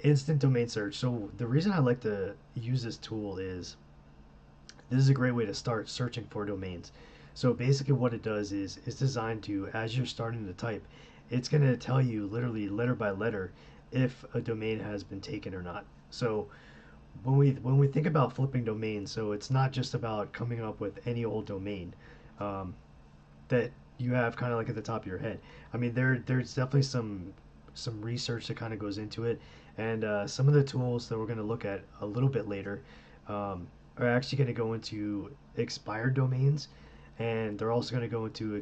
instant domain search. So the reason I like to use this tool is this is a great way to start searching for domains. So basically what it does is it's designed to, as you're starting to type, it's going to tell you literally letter by letter if a domain has been taken or not. So when we think about flipping domains, so it's not just about coming up with any old domain um, that you have kind of like at the top of your head. I mean, there's definitely some research that kind of goes into it, and some of the tools that we're going to look at a little bit later um, are actually going to go into expired domains, and they're also going to go into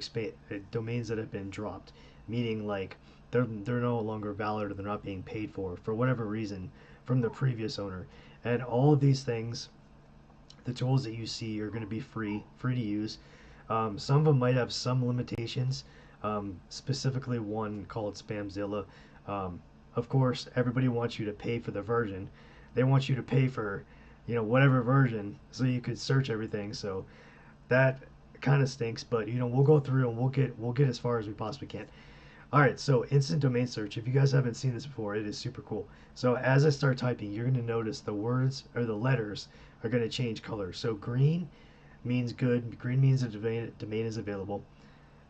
domains that have been dropped, meaning like they're no longer valid or they're not being paid for whatever reason from the previous owner. And all of these things, the tools that you see are going to be free to use. Some of them might have some limitations, specifically one called Spamzilla. Of course, everybody wants you to pay for the version. They want you to pay for, whatever version, so you could search everything. So that kind of stinks, but we'll go through and we'll get as far as we possibly can. All right, so instant domain search. If you guys haven't seen this before, it is super cool. So as I start typing, you're going to notice the words or the letters are going to change color. So green means good. Green means the domain is available.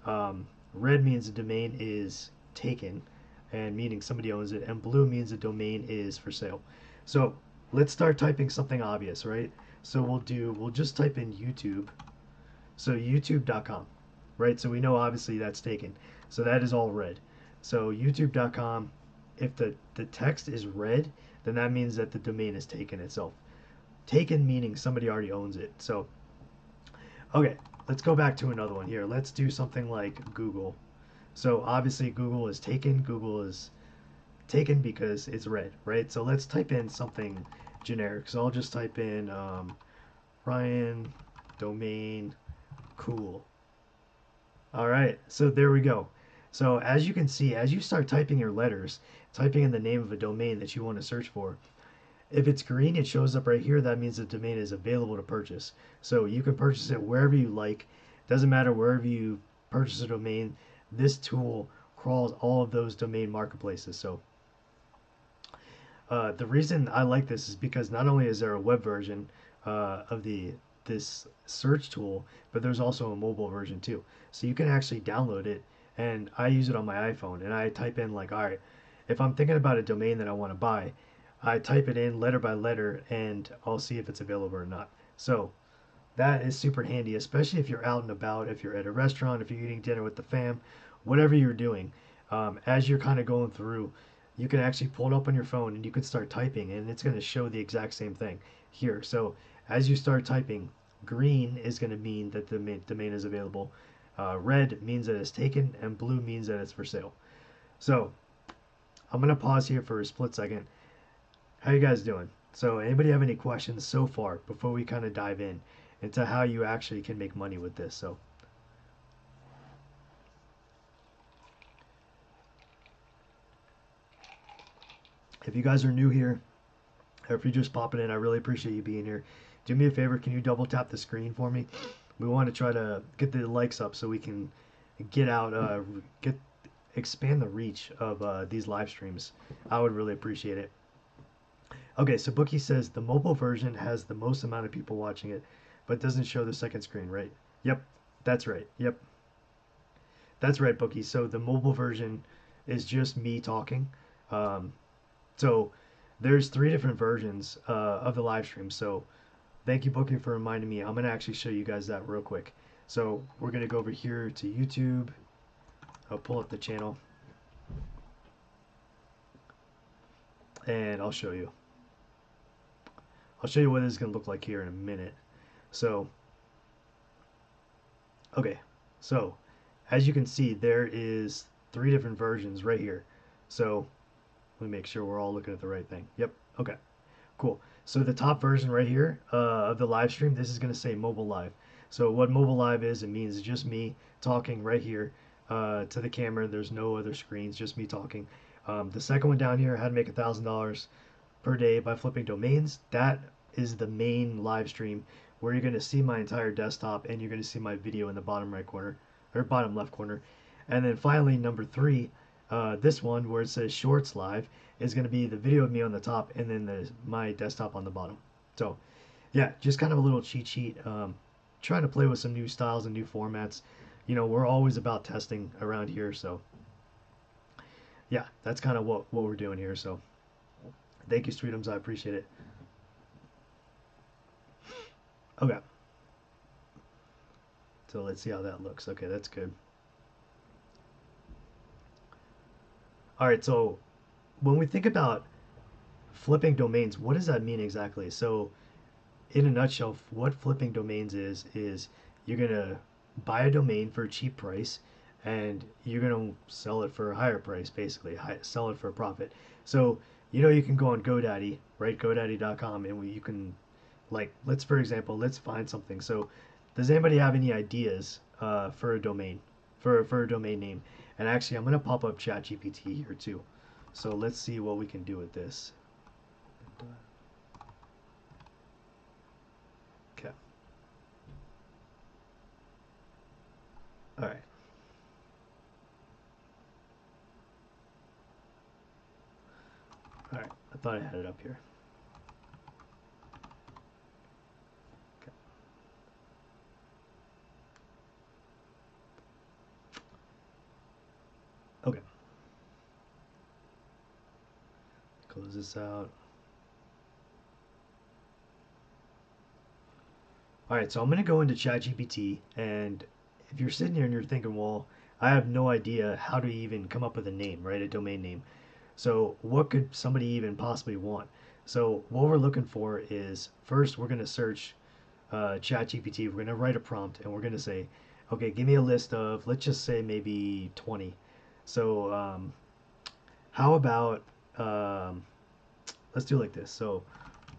Red means the domain is taken, and meaning somebody owns it. And blue means the domain is for sale. So let's start typing something obvious, right? So we'll just type in YouTube. So youtube.com, right? So we know obviously that's taken. So that is all red. So youtube.com, if the text is red, then that means that the domain is taken itself. Taken meaning somebody already owns it. So, okay, let's go back to another one here. Let's do something like Google. So obviously Google is taken. Google is taken because it's red, right? So let's type in something generic. So I'll just type in Ryan domain cool. All right, so there we go. So as you can see, as you start typing your letters, typing in the name of a domain that you want to search for, if it's green, it shows up right here. That means the domain is available to purchase. So you can purchase it wherever you like. Doesn't matter wherever you purchase a domain. This tool crawls all of those domain marketplaces. So the reason I like this is because not only is there a web version of this search tool, but there's also a mobile version too. So you can actually download it, and I use it on my iPhone, and I type in like, all right, if I'm thinking about a domain that I want to buy, I type it in letter by letter, and I'll see if it's available or not. So that is super handy, especially if you're out and about, if you're at a restaurant, if you're eating dinner with the fam, whatever you're doing. As you're kind of going through, you can actually pull it up on your phone and you can start typing, and it's going to show the exact same thing here. So as you start typing, green is going to mean that the domain is available. Red means that it's taken, and blue means that it's for sale. So I'm going to pause here for a split second. How you guys doing? So anybody have any questions so far before we kind of dive in into how you actually can make money with this? So if you guys are new here, or if you're just popping in, I really appreciate you being here. Do me a favor, can you double tap the screen for me? We want to try to get the likes up so we can get out, expand the reach of these live streams. I would really appreciate it. Okay, so Bookie says the mobile version has the most amount of people watching it, but doesn't show the second screen, right? Yep, that's right. Yep, that's right, Bookie. So the mobile version is just me talking. Um, so there's three different versions of the live stream. So thank you, Bookie, for reminding me. I'm gonna actually show you guys that real quick. So we're gonna go over here to YouTube. I'll pull up the channel, and I'll show you. I'll show you what this is gonna look like here in a minute. So, okay, so as you can see, there is three different versions right here. So let me make sure we're all looking at the right thing. Yep. Okay. Cool. So the top version right here of the live stream, this is going to say mobile live. So what mobile live is, it means just me talking right here to the camera. There's no other screens, just me talking. The second one down here, how to make $1,000 per day by flipping domains. That is the main live stream where you're going to see my entire desktop and you're going to see my video in the bottom right corner or bottom left corner. And then finally, number three, This one where it says Shorts Live is going to be the video of me on the top and then my desktop on the bottom. So yeah, just kind of a little cheat sheet. Trying to play with some new styles and new formats. You know, we're always about testing around here, so yeah, that's kind of what we're doing here. So thank you, Sweetums, I appreciate it. Okay, so let's see how that looks. Okay, that's good. All right, so when we think about flipping domains, what does that mean exactly? So in a nutshell, what flipping domains is you're gonna buy a domain for a cheap price and you're gonna sell it for a higher price, basically sell it for a profit. So you know you can go on GoDaddy, right? GoDaddy.com, and you can, like, for example, let's find something. So does anybody have any ideas for a domain, for a domain name? And actually, I'm gonna pop up ChatGPT here too. So let's see what we can do with this. Okay. All right. All right. I thought I had it up here. Okay. Okay. Close this out. All right, so I'm going to go into ChatGPT, and if you're sitting here and you're thinking, well, I have no idea how to even come up with a name, right? A domain name. So what could somebody even possibly want? So what we're looking for is, first we're going to search ChatGPT. We're going to write a prompt, and we're going to say, okay, give me a list of, let's just say maybe 20. So how about, let's do like this. So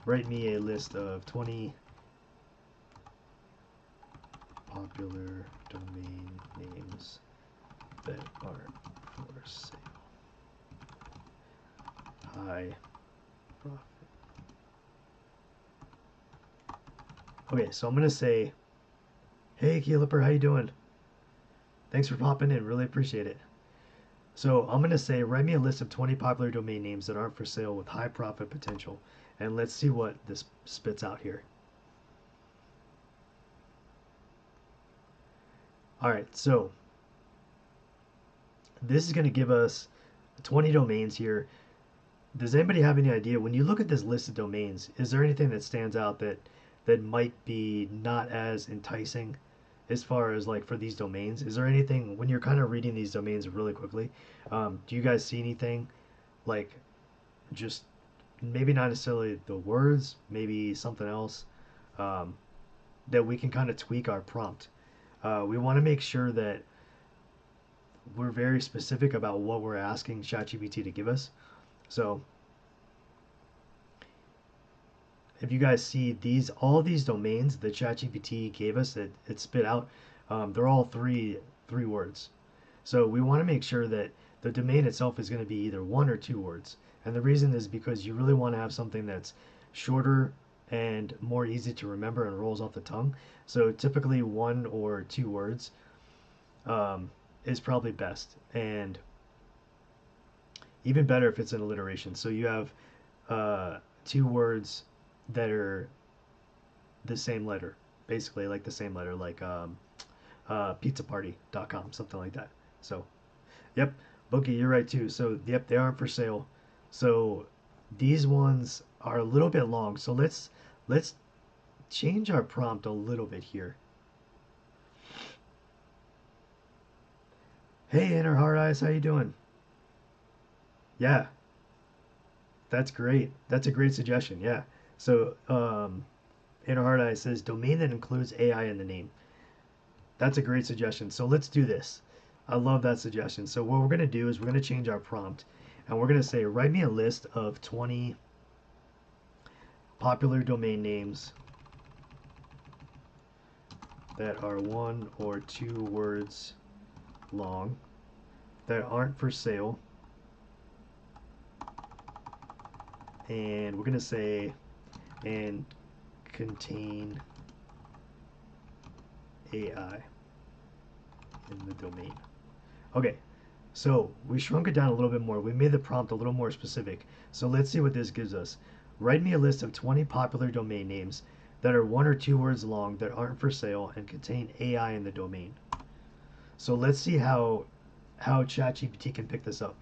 write me a list of 20 popular domain names that are for sale. High profit. Okay, so I'm gonna say, hey Keylipper, how you doing? Thanks for popping in, really appreciate it. So I'm gonna say, write me a list of 20 popular domain names that aren't for sale with high profit potential, and let's see what this spits out here. All right, so this is going to give us 20 domains here. Does anybody have any idea, when you look at this list of domains, is there anything that stands out that might be not as enticing as far as, like, for these domains? Is there anything, when you're kind of reading these domains really quickly, do you guys see anything, like, just maybe not necessarily the words, maybe something else, um, that we can kind of tweak our prompt? We want to make sure that we're very specific about what we're asking ChatGPT to give us. So if you guys see all these domains that ChatGPT gave us that it spit out, they're all three words. So we want to make sure that the domain itself is going to be either 1 or 2 words. And the reason is because you really want to have something that's shorter and more easy to remember and rolls off the tongue. So typically 1 or 2 words is probably best. And even better if it's an alliteration. So you have 2 words that are the same letter, basically, like the same letter, like pizzaparty.com, something like that. So, yep, Bookie, you're right too. So, yep, they aren't for sale. So, these ones are a little bit long. So let's change our prompt a little bit here. Hey, Inner Hard Eyes, how you doing? Yeah, that's great. That's a great suggestion. Yeah. So, Inner Hard Eyes says domain that includes AI in the name. That's a great suggestion. So let's do this. I love that suggestion. So what we're going to do is we're going to change our prompt and we're going to say, write me a list of 20 popular domain names that are 1 or 2 words long that aren't for sale. And we're going to say, and contain AI in the domain. Okay, So we shrunk it down a little bit more. We made the prompt a little more specific. So let's see what this gives us. Write me a list of 20 popular domain names that are 1 or 2 words long that aren't for sale and contain AI in the domain. So let's see how ChatGPT can pick this up.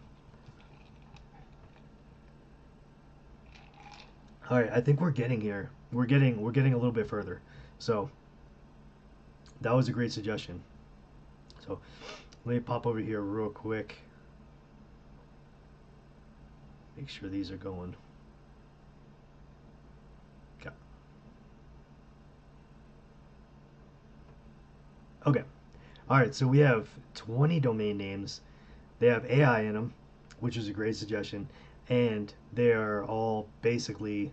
All right, I think we're getting here. We're getting a little bit further. So that was a great suggestion. So let me pop over here real quick. Make sure these are going. Okay. Okay. All right, so we have 20 domain names. They have AI in them, which is a great suggestion, and they are all basically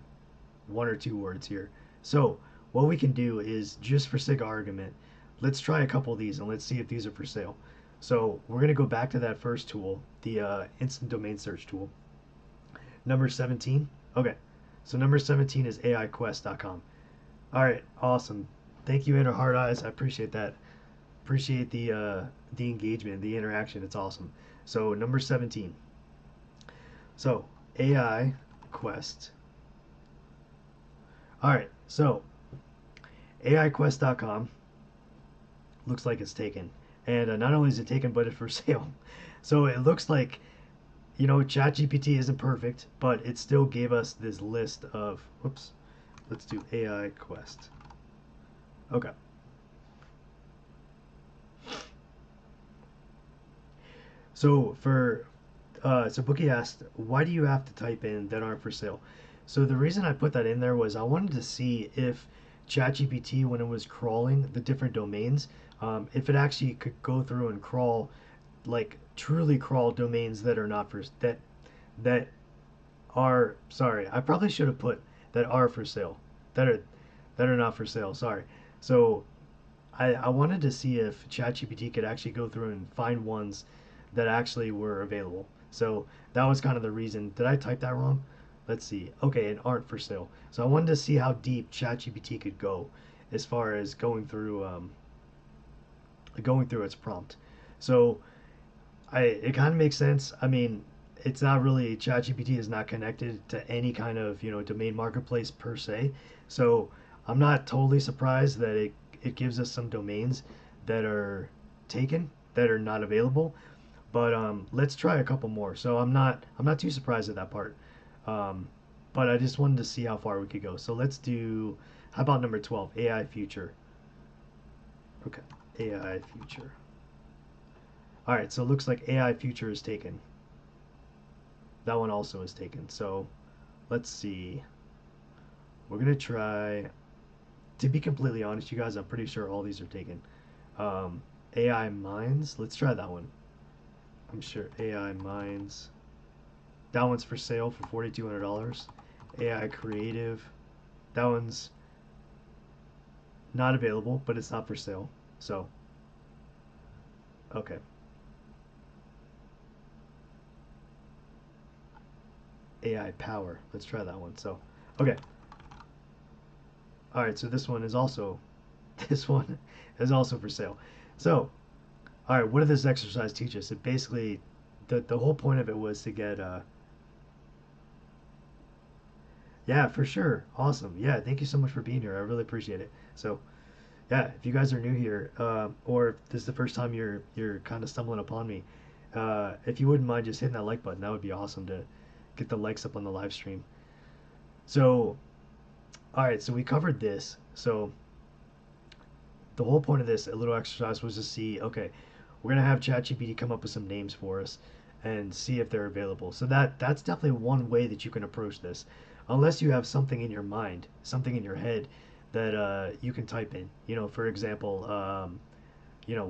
1 or 2 words here. So what we can do is, just for sake of argument, let's try a couple of these and let's see if these are for sale. So we're going to go back to that first tool, the instant domain search tool. Number 17. Okay, so number 17 is aiquest.com. All right, awesome. Thank you, Inner Hard Eyes. I appreciate that. Appreciate the engagement, the interaction. It's awesome. So number 17. So AI Quest. All right, so aiquest.com looks like it's taken, and not only is it taken, but it's for sale. So it looks like, ChatGPT isn't perfect, but it still gave us this list of. Whoops. Let's do AI Quest. Okay. So Bookie asked, why do you have to type in that aren't for sale? So the reason I put that in there was I wanted to see if ChatGPT, when it was crawling the different domains, if it actually could go through and crawl, like truly crawl domains that are not for that are, sorry, I probably should have put that are for sale, that are not for sale. Sorry. So I wanted to see if ChatGPT could actually go through and find ones that actually were available. So that was kind of the reason. Did I type that wrong? Let's see. Okay, and aren't for sale. So I wanted to see how deep ChatGPT could go as far as going through its prompt. So it kind of makes sense. I mean, it's not really, ChatGPT is not connected to any kind of domain marketplace per se. So I'm not totally surprised that it gives us some domains that are taken, that are not available. But let's try a couple more. So I'm not too surprised at that part. Um, but I just wanted to see how far we could go. So let's do, how about number 12, AI future. Okay, AI future. All right, so it looks like AI future is taken. That one also is taken. So let's see. We're gonna try. To be completely honest, you guys, I'm pretty sure all these are taken. AI Minds. Let's try that one. I'm sure AI Minds. That one's for sale for $4,200. AI Creative. That one's not available, but it's not for sale. So, okay. AI Power. Let's try that one. So, okay. All right. So this one is also, this one is also for sale. So, all right. What did this exercise teach us? It basically, the whole point of it was to get yeah, for sure. Awesome. Yeah, thank you so much for being here. I really appreciate it. So, yeah, if you guys are new here, or if this is the first time you're kind of stumbling upon me, if you wouldn't mind just hitting that like button, that would be awesome to get the likes up on the live stream. So, all right, so we covered this. So, the whole point of this a little exercise was to see, okay, we're gonna have ChatGPT come up with some names for us and see if they're available. So that's definitely one way that you can approach this, unless you have something in your mind, something in your head that you can type in. For example,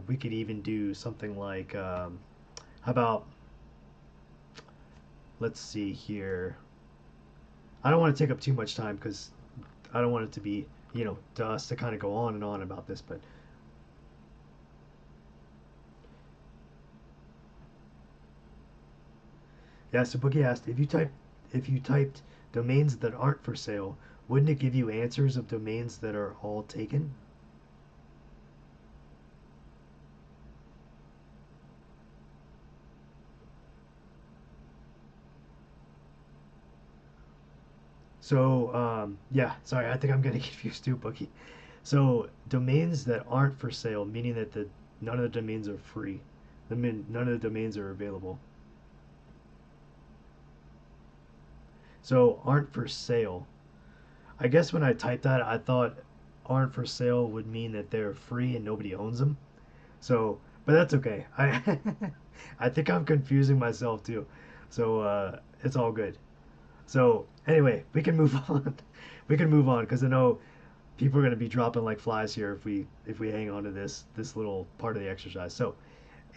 we could even do something like, how about, let's see here. I don't want to take up too much time because I don't want it to be, to us to kind of go on and on about this, but yeah. So Boogie asked, if you typed domains that aren't for sale, wouldn't it give you answers of domains that are all taken? So, yeah, sorry, I think I'm getting confused too, Bookie. So, domains that aren't for sale, meaning that none of the domains are free. None of the domains are available. So, aren't for sale. I guess when I typed that, I thought aren't for sale would mean that they're free and nobody owns them. So, but that's okay. I think I'm confusing myself too. So, it's all good. So, anyway, we can move on. We can move on because I know people are going to be dropping like flies here if we hang on to this little part of the exercise. So,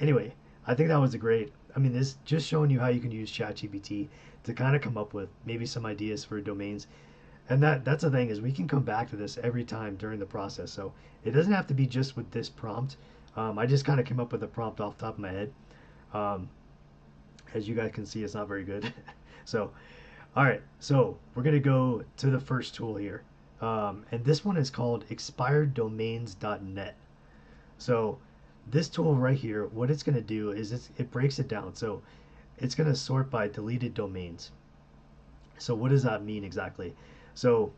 anyway, I think that was a great. I mean, this just showing you how you can use ChatGPT to kind of come up with maybe some ideas for domains. And that's the thing is we can come back to this every time during the process. So it doesn't have to be just with this prompt. I just kind of came up with a prompt off the top of my head. Um, as you guys can see, it's not very good. So, all right. So we're gonna go to the first tool here, and this one is called expireddomains.net. So this tool right here, what it's gonna do is it breaks it down. So it's gonna sort by deleted domains. So what does that mean exactly? So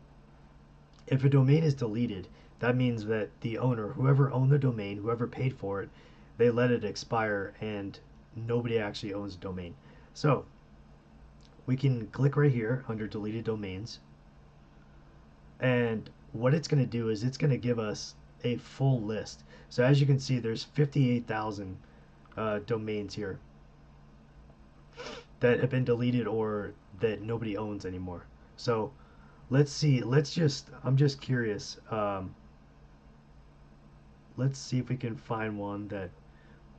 if a domain is deleted, that means that the owner, whoever owned the domain, whoever paid for it, they let it expire and nobody actually owns the domain. So we can click right here under deleted domains, and what it's going to do is it's going to give us a full list. So as you can see, there's 58,000 domains here that have been deleted or that nobody owns anymore. So let's see. I'm just curious. Let's see if we can find one that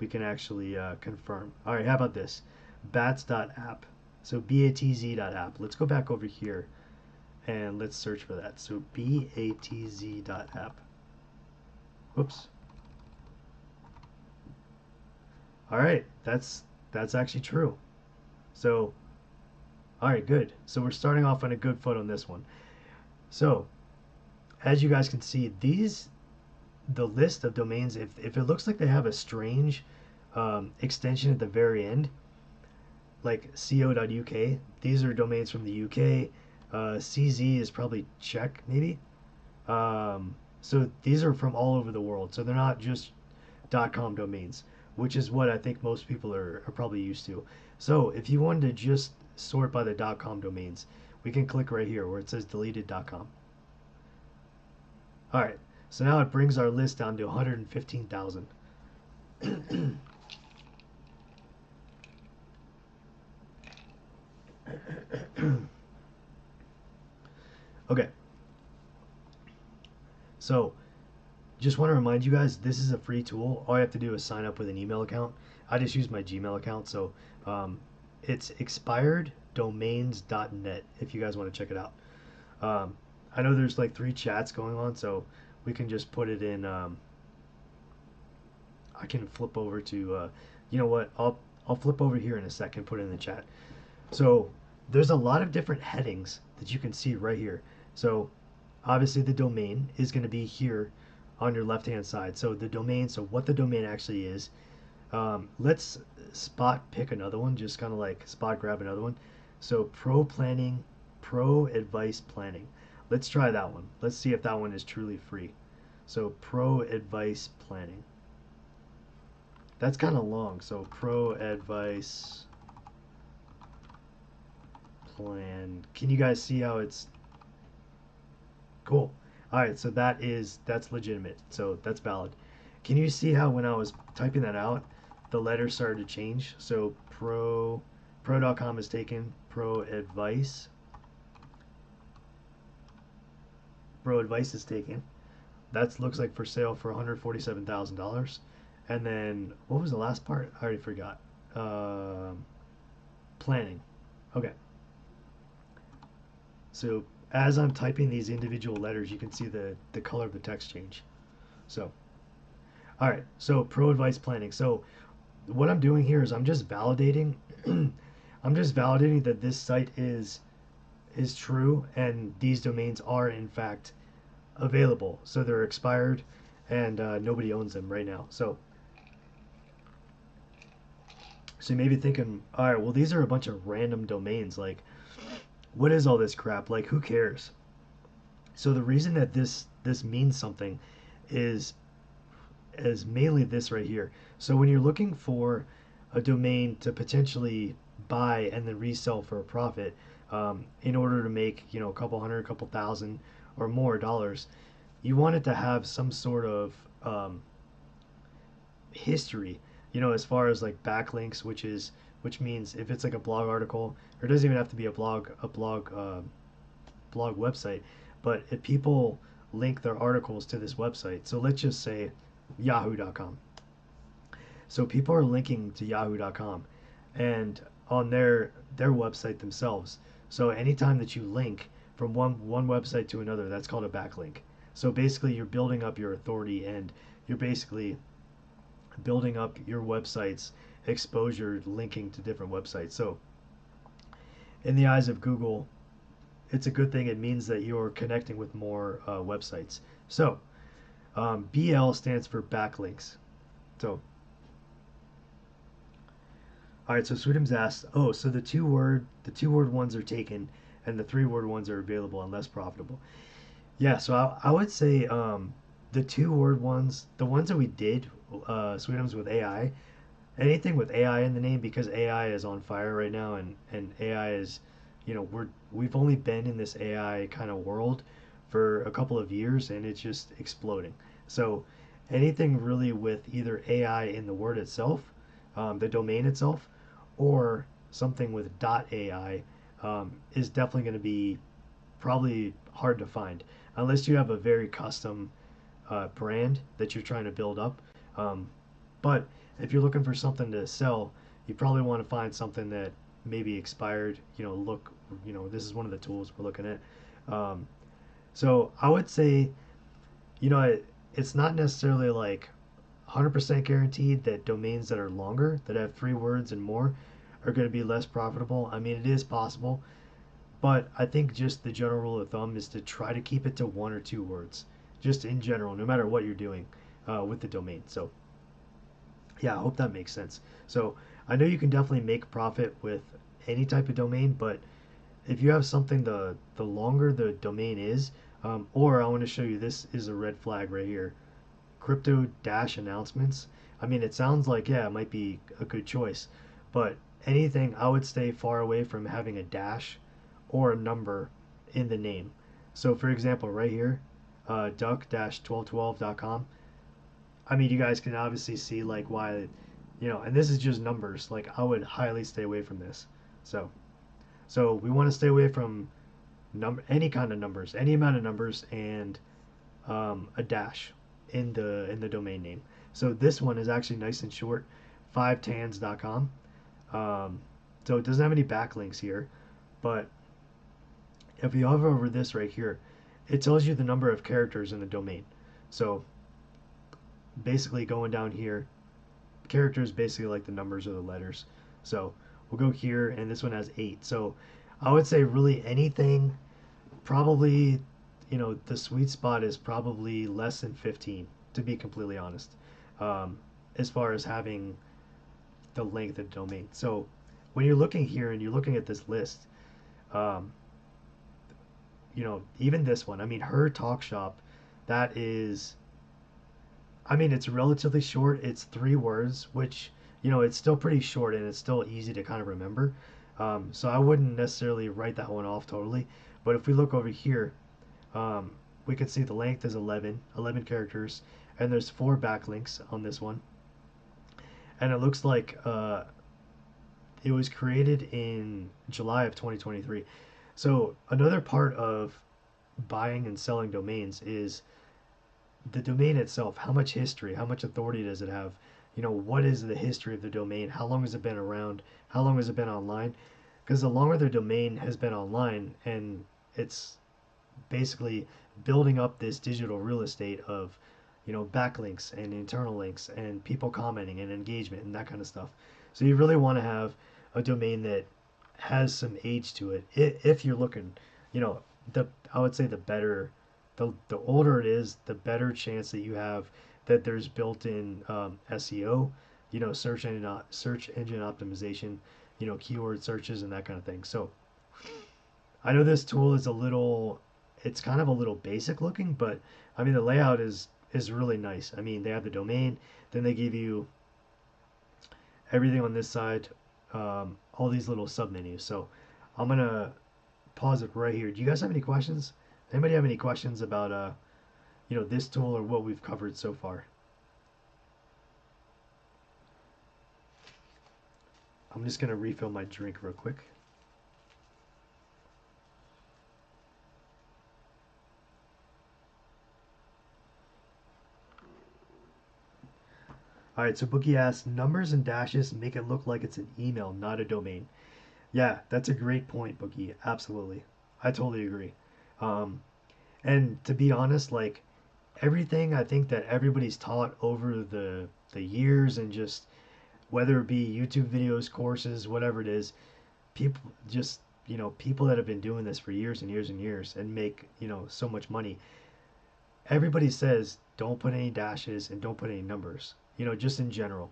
we can actually confirm. All right, how about this? Bats.app. So batz.app. Let's go back over here and let's search for that. So batz.app. Whoops. All right, that's actually true. So, all right, good. So we're starting off on a good foot on this one. So, as you guys can see, the list of domains, if it looks like they have a strange extension at the very end, like co.uk, these are domains from the UK. CZ is probably Czech, maybe. So these are from all over the world. So they're not just .com domains, which is what I think most people are probably used to. So if you wanted to just sort by the .com domains, we can click right here where it says deleted.com. All right, so now it brings our list down to 115,000. Okay, so just want to remind you guys, this is a free tool. All you have to do is sign up with an email account. I just use my Gmail account, so it's expireddomains.net if you guys want to check it out. I know there's like 3 chats going on, so we can just put it in. I can flip over to, you know what? I'll flip over here in a second, put it in the chat. So there's a lot of different headings that you can see right here. So obviously the domain is going to be here on your left hand side. So the domain, so what the domain actually is. Let's spot pick another one, just kind of like spot grab another one. So pro planning, pro advice planning. Let's try that one. Let's see if that one is truly free. So pro advice planning. That's kind of long. So pro advice plan. Can you guys see how it's cool? All right, so that's legitimate. So that's valid. Can you see how when I was typing that out, the letters started to change? So pro.com is taken, pro advice is taken. That looks like for sale for $147,000. And then what was the last part? I already forgot. Planning. Okay. So as I'm typing these individual letters, you can see the color of the text change. So, all right. So pro advice planning. So what I'm doing here is I'm just validating. I'm just validating that this site is true and these domains are in fact available. So they're expired and nobody owns them right now. So you may be thinking, all right, well, these are a bunch of random domains. Like, what is all this crap? Like, who cares? So the reason that this means something is mainly this right here. So when you're looking for a domain to potentially buy and then resell for a profit, in order to make, you know, a couple hundred, a couple thousand or more dollars, you want it to have some sort of history, you know, as far as like backlinks, which means if it's like a blog article, or it doesn't even have to be a blog website, but if people link their articles to this website, so let's just say yahoo.com. So people are linking to yahoo.com and on their website themselves. So anytime that you link from one website to another, that's called a backlink. So basically you're building up your authority, and you're basically building up your website's exposure linking to different websites. So in the eyes of Google, it's a good thing. It means that you're connecting with more websites. So BL stands for backlinks. So all right, so Sweetums asked, oh, so the two word ones are taken, and the 3-word ones are available and less profitable. Yeah, so I would say the 2-word ones, the ones that we did, Sweetums with AI, anything with AI in the name, because AI is on fire right now, and AI is, you know, we've only been in this AI kind of world for a couple of years, and it's just exploding. So anything really with either AI in the word itself, the domain itself, or something with .ai, is definitely going to be probably hard to find unless you have a very custom brand that you're trying to build up. Um, but if you're looking for something to sell, you probably want to find something that maybe expired. You know, look, you know, this is one of the tools we're looking at. Um, so I would say, you know, it's not necessarily like 100% guaranteed that domains that are longer, that have 3 words and more, are going to be less profitable. I mean, it is possible, but I think just the general rule of thumb is to try to keep it to 1 or 2 words, just in general, no matter what you're doing with the domain. So yeah, I hope that makes sense. So I know you can definitely make profit with any type of domain, but if you have something, the longer the domain is, or I want to show you, this is a red flag right here, crypto dash announcements. I mean, it sounds like, yeah, it might be a good choice, but anything, I would stay far away from having a dash or a number in the name. So for example, right here, duck-1212.com. I mean, you guys can obviously see like why, you know, and this is just numbers. Like, I would highly stay away from this. So, so we want to stay away from any kind of numbers, any amount of numbers, and a dash in the domain name. So this one is actually nice and short, 5tans.com. So it doesn't have any backlinks here, but if you hover over this right here, it tells you the number of characters in the domain. So basically going down here, characters basically like the numbers or the letters. So we'll go here, and this one has 8. So I would say really anything, probably, you know, the sweet spot is probably less than 15, to be completely honest, as far as having the length of domain. So when you're looking here and you're looking at this list, um, you know, even this one, I mean, her talk shop, that is, I mean, it's relatively short. It's 3 words, which, you know, it's still pretty short, and it's still easy to kind of remember. So I wouldn't necessarily write that one off totally. But if we look over here, we can see the length is 11 characters, and there's 4 backlinks on this one. And it looks like it was created in July of 2023. So another part of buying and selling domains is the domain itself. How much history, how much authority does it have? You know, what is the history of the domain? How long has it been around? How long has it been online? Because the longer the domain has been online, and it's basically building up this digital real estate of, you know, backlinks and internal links and people commenting and engagement and that kind of stuff. So you really want to have a domain that has some age to it. If you're looking, you know, I would say the older it is, the better chance that you have that there's built-in SEO, you know, search engine optimization, you know, keyword searches and that kind of thing. So I know this tool is a little, it's kind of a little basic looking, but I mean the layout is really nice. I mean they have the domain, then they give you everything on this side, all these little sub menus. So I'm gonna pause it right here. Do you guys have any questions? Anybody have any questions about this tool or what we've covered so far? I'm just gonna refill my drink real quick. All right, so Bookie asks, numbers and dashes make it look like it's an email, not a domain. Yeah, that's a great point, Bookie. Absolutely. I totally agree. Um, and to be honest, like everything I think that everybody's taught over the years and just whether it be YouTube videos, courses, whatever it is, people just, people that have been doing this for years and years and years and make, so much money. Everybody says don't put any dashes and don't put any numbers, just in general.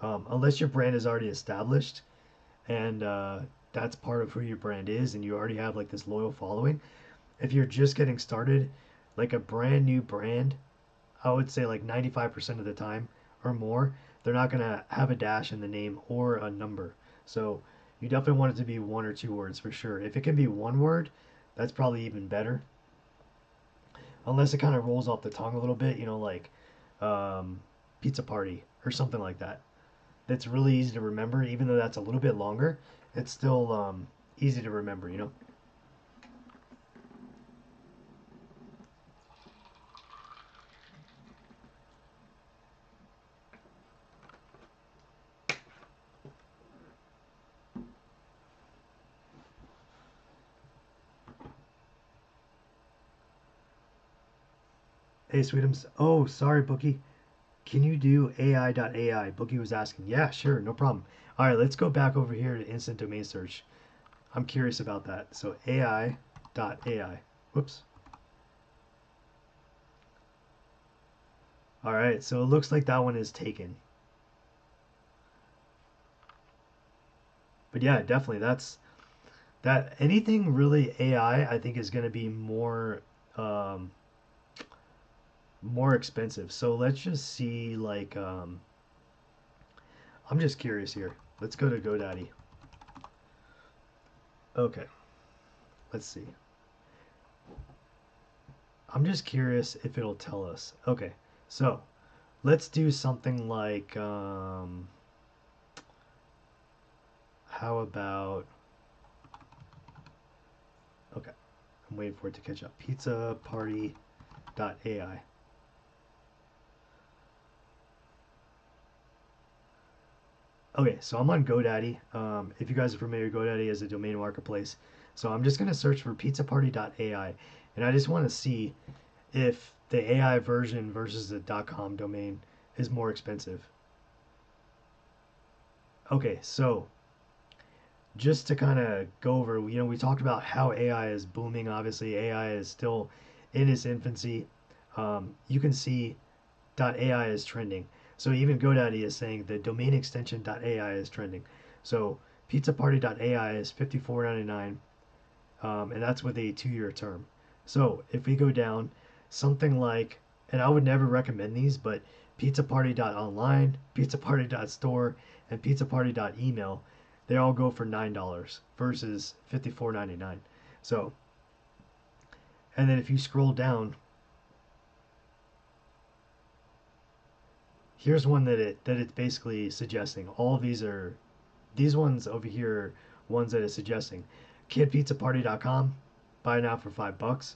Unless your brand is already established and that's part of who your brand is and you already have like this loyal following. If you're just getting started, like a brand new brand, I would say like 95% of the time or more, they're not going to have a dash in the name or a number. So you definitely want it to be one or two words for sure. If it can be one word, that's probably even better. Unless it kind of rolls off the tongue a little bit, like um, pizza party or something like that. That's really easy to remember, even though that's a little bit longer. It's still easy to remember. Hey, Sweetums. Oh, sorry, Bookie. Can you do AI.ai? Bookie was asking. Yeah, sure, no problem. All right, let's go back over here to instant domain search. I'm curious about that. So AI.ai. Whoops. All right, so it looks like that one is taken. But yeah, definitely that anything really AI I think is going to be um more expensive. So let's just see like I'm just curious here. Let's go to GoDaddy. Okay, let's see. I'm just curious if it'll tell us. Okay, so let's do something like how about, okay, I'm waiting for it to catch up. Pizzaparty.ai. Okay, so I'm on GoDaddy. If you guys are familiar, GoDaddy is a domain marketplace. So I'm just going to search for pizzaparty.ai, and I just want to see if the AI version versus the .com domain is more expensive. Okay, so just to kind of go over, we talked about how AI is booming. Obviously, AI is still in its infancy. You can see .ai is trending. So even GoDaddy is saying the domain extension .ai is trending. So pizzaparty.ai is $54.99, and that's with a 2-year term. So if we go down, something like, and I would never recommend these, but pizzaparty.online, pizzaparty.store, and pizzaparty.email, they all go for $9 versus $54.99. So, and then if you scroll down, here's one that it's basically suggesting. All of these ones over here are ones that it's suggesting. Kidpizzaparty.com, buy now for $5.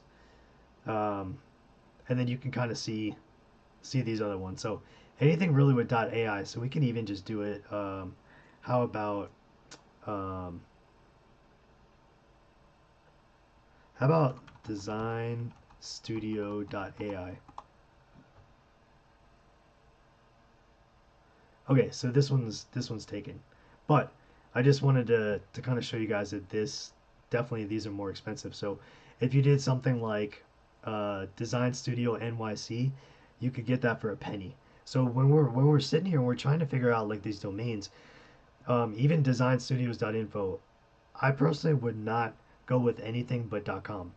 Um, and then you can kind of see these other ones. So anything really with .ai. So we can even just do it. How about um, designstudio.ai? Okay, so this one's taken, but I just wanted to kind of show you guys that definitely these are more expensive. So if you did something like Design Studio NYC, you could get that for a penny. So when we're sitting here and we're trying to figure out like these domains, even designstudios.info, I personally would not go with anything but .com.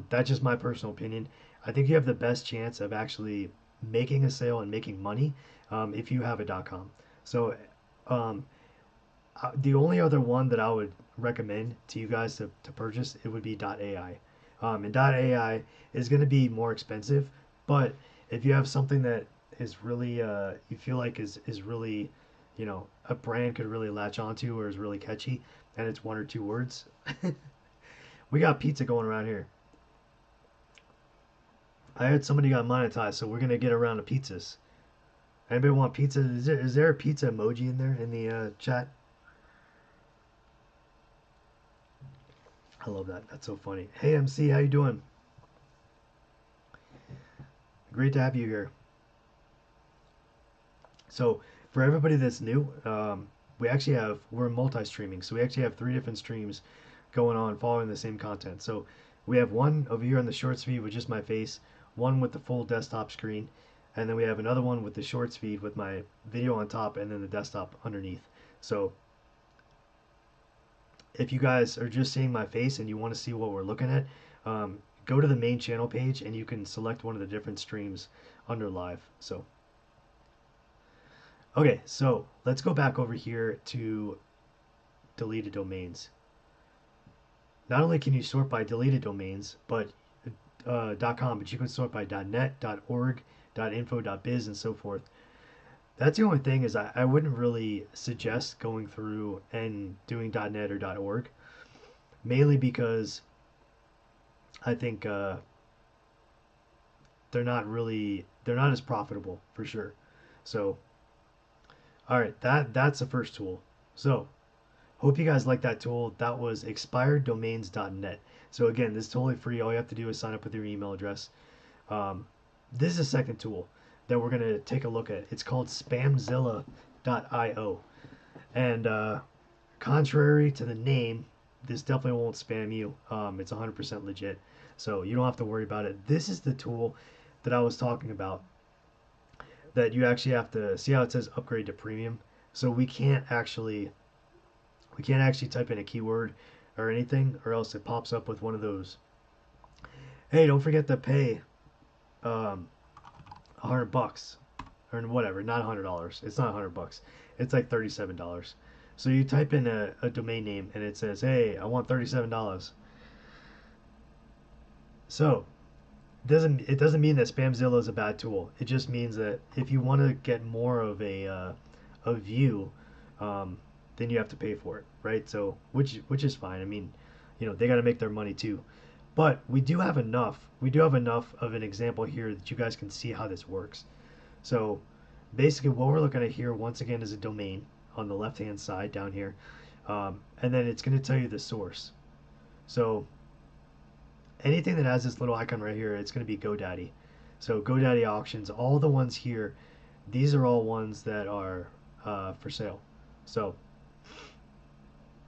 That's just my personal opinion. I think you have the best chance of actually making a sale and making money if you have a .com. So um, the only other one that I would recommend to you guys to purchase, it would be .ai. And .ai is going to be more expensive, but if you have something that is really you feel like is really, a brand could really latch onto or is really catchy, and it's one or two words. We got pizza going around here. I heard somebody got monetized, so we're gonna get around to pizzas. Anybody want pizza? Is there a pizza emoji in there in the chat? I love that. That's so funny. Hey MC, how you doing? Great to have you here. So for everybody that's new, we're multi-streaming, so we actually have three different streams going on following the same content. So we have one over here on the shorts feed with just my face, one with the full desktop screen, and then we have another one with the shorts feed with my video on top and then the desktop underneath. So if you guys are just seeing my face and you want to see what we're looking at, go to the main channel page and you can select one of the different streams under live. So okay, so let's go back over here to deleted domains. Not only can you sort by deleted domains, but .com, but you can sort by .net, .org, .info, .biz, and so forth. That's the only thing is I wouldn't really suggest going through and doing .net or .org, mainly because I think they're not as profitable for sure. So all right, that's the first tool. So hope you guys like that tool. That was expireddomains.net. So again, this is totally free. All you have to do is sign up with your email address. This is a second tool that we're going to take a look at. It's called spamzilla.io. And contrary to the name, this definitely won't spam you. It's 100% legit. So you don't have to worry about it. This is the tool that I was talking about, that you actually have to see how it says upgrade to premium. So we can't actually type in a keyword or anything, or else it pops up with one of those, hey, don't forget to pay $100 or whatever. Not $100. It's not $100. It's like $37. So you type in a domain name and it says, hey, I want $37. So it doesn't mean that Spamzilla is a bad tool. It just means that if you want to get more of a view, then you have to pay for it, right? So which is fine. I mean, they got to make their money too. But we do have enough. We do have enough of an example here that you guys can see how this works. So basically, what we're looking at here once again is a domain on the left-hand side down here, and then it's going to tell you the source. So anything that has this little icon right here, it's going to be GoDaddy. So GoDaddy auctions, all the ones here, these are all ones that are for sale. So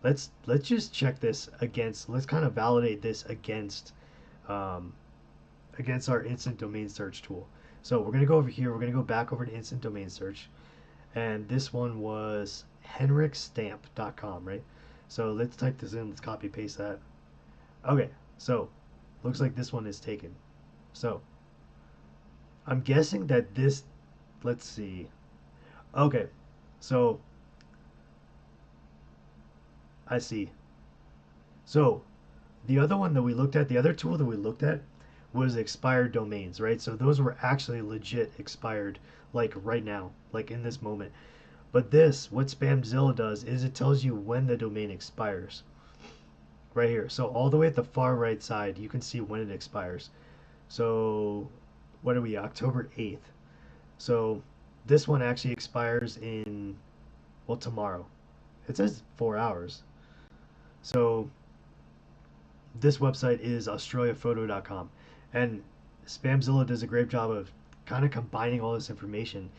let's just check this against. Let's kind of validate this against our instant domain search tool. So we're going to go over here. We're going to go back over to instant domain search, and this one was henrikstamp.com, right? So let's type this in. Let's copy paste that. Okay, so looks like this one is taken. So I'm guessing that this, let's see. Okay, so I see. So the other one that we looked at, the other tool that we looked at was expired domains, right? So those were actually legit expired, like right now, like in this moment. But this, what Spamzilla does is it tells you when the domain expires. Right here. So all the way at the far right side, you can see when it expires. So what are we? October 8th. So this one actually expires in, well, tomorrow. It says 4 hours. So this website is australiaphoto.com, and Spamzilla does a great job of kind of combining all this information,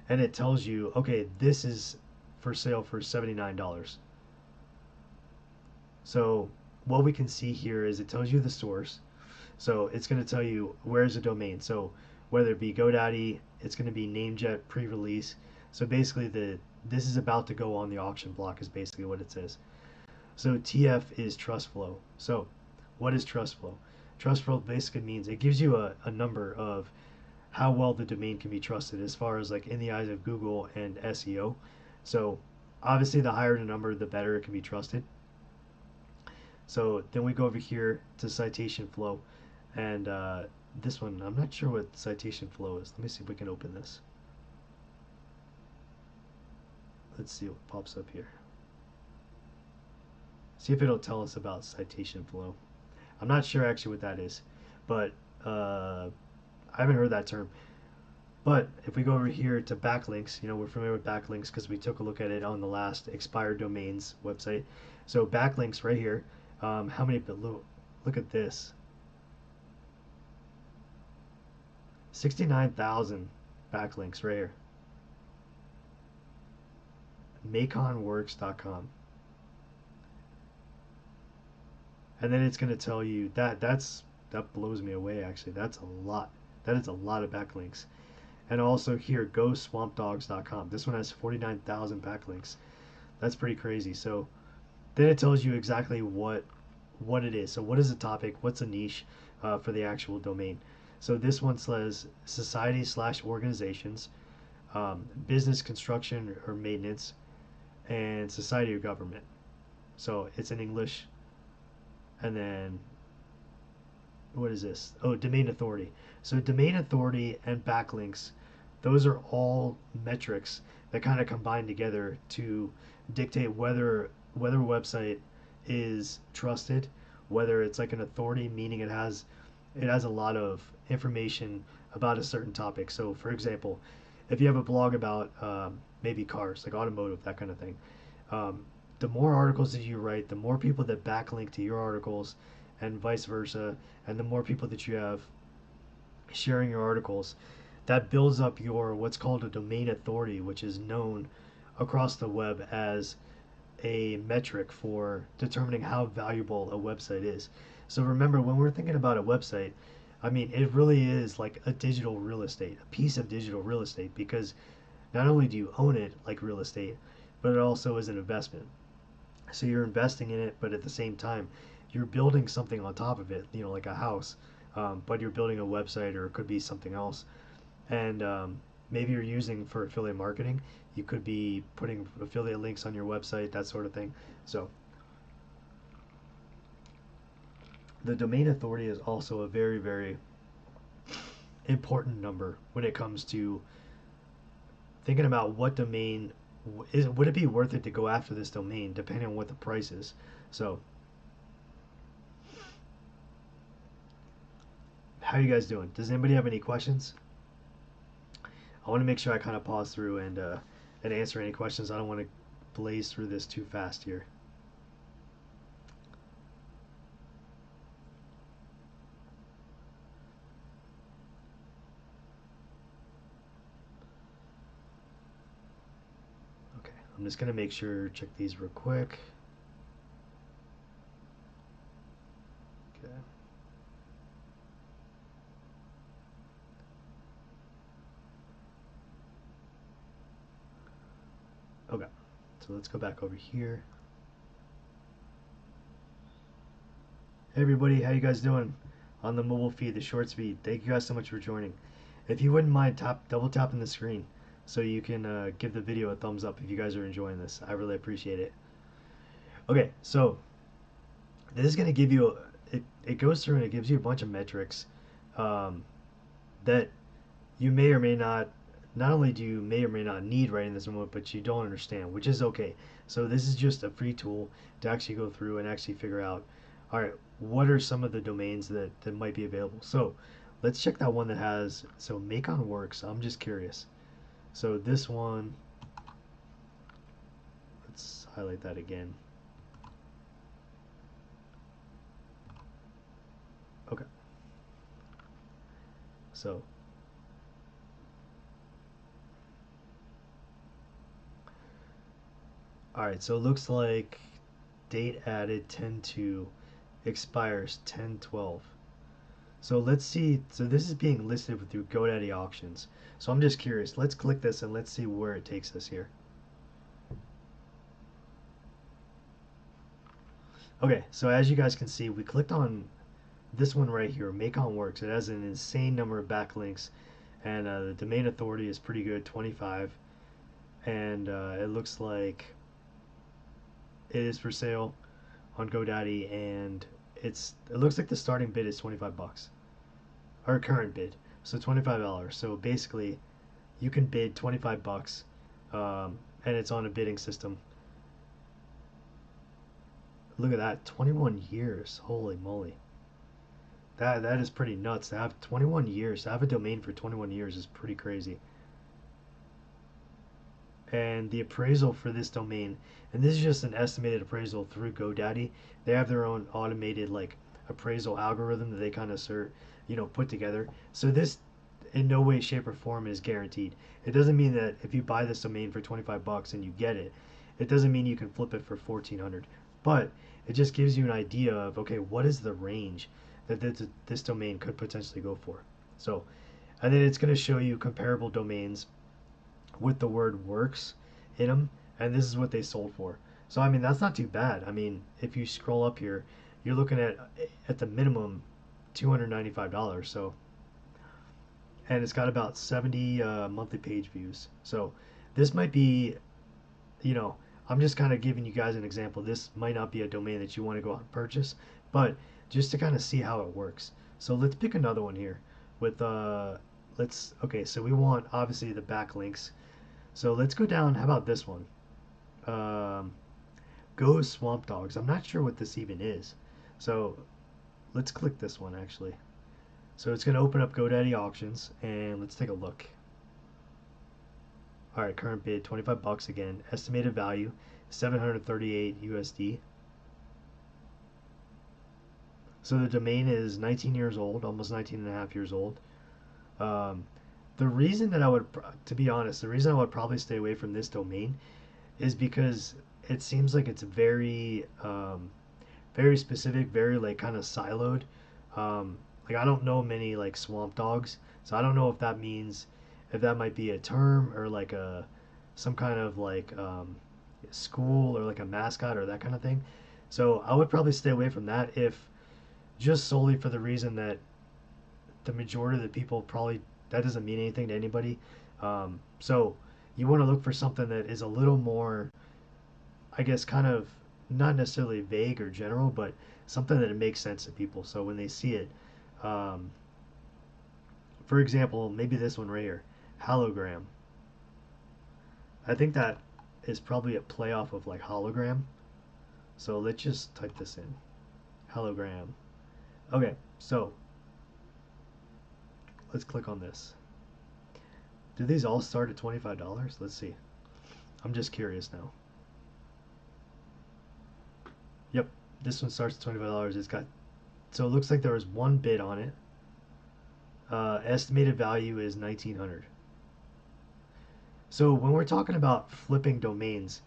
and it tells you, okay, this is for sale for $79. So what we can see here is it tells you the source. So it's going to tell you where's the domain. So whether it be GoDaddy, it's going to be Namejet pre-release. So basically this is about to go on the auction block is basically what it says. So TF is trust flow. So what is trust flow? Trust flow basically means it gives you a number of how well the domain can be trusted as far as like in the eyes of Google and SEO. So obviously the higher the number, the better it can be trusted. So then we go over here to citation flow, and this one, I'm not sure what citation flow is. Let me see if we can open this. Let's see what pops up here. See if it'll tell us about citation flow. I'm not sure actually what that is, but I haven't heard that term. But if we go over here to backlinks, we're familiar with backlinks because we took a look at it on the last expired domains website. So backlinks right here, how many, look at this. 69,000 backlinks right here. maconworks.com. And then it's going to tell you that that blows me away actually. That's a lot. That is a lot of backlinks. And also here, goswampdogs.com. This one has 49,000 backlinks. That's pretty crazy. So then it tells you exactly what it is. So what is the topic? What's a niche for the actual domain? So this one says society/organizations, business, construction or maintenance, and society or government. So it's in English. And then what is this? Oh, domain authority. So domain authority and backlinks, those are all metrics that kind of combine together to dictate whether a website is trusted, whether it's like an authority, meaning it has a lot of information about a certain topic. So for example, if you have a blog about maybe cars, like automotive, that kind of thing, the more articles that you write, the more people that backlink to your articles and vice versa, and the more people that you have sharing your articles, that builds up your what's called a domain authority, which is known across the web as a metric for determining how valuable a website is. So remember, when we're thinking about a website, I mean, it really is like a digital real estate, a piece of digital real estate, because not only do you own it like real estate, but it also is an investment. So you're investing in it, but at the same time, you're building something on top of it, like a house, but you're building a website, or it could be something else. And maybe you're using for affiliate marketing. You could be putting affiliate links on your website, that sort of thing. So the domain authority is also a very, very important number when it comes to thinking about what domain would it be worth it to go after this domain, depending on what the price is. So how are you guys doing? Does anybody have any questions? I want to make sure I kind of pause through and answer any questions. I don't want to blaze through this too fast here. Okay, I'm just going to make sure, check these real quick. Okay. Okay, so let's go back over here. Hey everybody, how you guys doing on the mobile feed, the shorts feed? Thank you guys so much for joining. If you wouldn't mind double tapping the screen so you can give the video a thumbs up if you guys are enjoying this. I really appreciate it. Okay, so this is going to give you, it goes through and it gives you a bunch of metrics that you may or may not only do you may or may not need right in this moment, but you don't understand, which is okay. So this is just a free tool to actually go through and actually figure out, all right, what are some of the domains that might be available. So let's check that one that has, so Macon Works. I'm just curious. So this one, let's highlight that again. Okay. So alright, so it looks like date added 10/2, expires 10/12. So let's see, so this is being listed through GoDaddy auctions. So I'm just curious, let's click this and let's see where it takes us here. Okay, so as you guys can see, we clicked on this one right here, Make On Works. It has an insane number of backlinks, and the domain authority is pretty good, 25. And it looks like it is for sale on GoDaddy, and it looks like the starting bid is 25 bucks, or current bid, so $25. So basically, you can bid 25 bucks, and it's on a bidding system. Look at that, 21 years. Holy moly. That is pretty nuts. To have 21 years, to have a domain for 21 years is pretty crazy. And the appraisal for this domain, and this is just an estimated appraisal through GoDaddy. They have their own automated like appraisal algorithm that they kind of put together. So this in no way, shape, or form is guaranteed. It doesn't mean that if you buy this domain for 25 bucks and you get it, it doesn't mean you can flip it for 1400. But it just gives you an idea of, okay, what is the range that this domain could potentially go for. So, and then it's going to show you comparable domains with the word works in them, and this is what they sold for. So I mean, that's not too bad. I mean, if you scroll up here, you're looking at the minimum $295. So, and it's got about 70 monthly page views. So this might be, you know, I'm just kind of giving you guys an example. This might not be a domain that you want to go out and purchase, but just to kind of see how it works. So let's pick another one here with okay, so we want obviously the backlinks. So let's go down. How about this one? Go Swamp Dogs. I'm not sure what this even is. So let's click this one actually. So it's going to open up GoDaddy auctions, and let's take a look. All right, current bid 25 bucks again. Estimated value 738 USD. So the domain is 19 years old, almost 19 and a half years old. The reason that I would, to be honest, the reason I would probably stay away from this domain is because it seems like it's very, very specific, very like kind of siloed. Like I don't know many like swamp dogs, so I don't know if that means, if that might be a term or like some kind of like school or like a mascot or that kind of thing. So I would probably stay away from that, if just solely for the reason that the majority of the people probably, that doesn't mean anything to anybody. So you want to look for something that is a little more, I guess, kind of not necessarily vague or general, but something that makes sense to people. So when they see it, for example, maybe this one right here, hologram. I think that is probably a play off of like hologram. So let's just type this in, hologram. Okay, so let's click on this. Do these all start at $25? Let's see. I'm just curious now. Yep, this one starts at $25. It's got, so it looks like there was one bid on it. Estimated value is 1900. So when we're talking about flipping domains,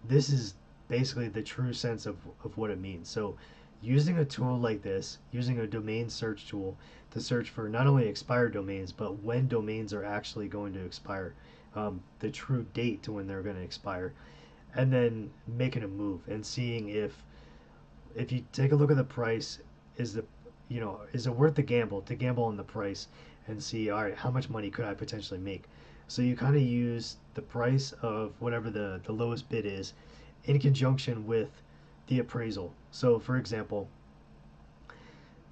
this is basically the true sense of what it means. So using a tool like this, using a domain search tool to search for not only expired domains, but when domains are actually going to expire, the true date to when they're going to expire, and then making a move and seeing if you take a look at the price, is is it worth the gamble to gamble on the price and see, all right, how much money could I potentially make? So you kind of use the price of whatever the lowest bid is in conjunction with the appraisal. So for example,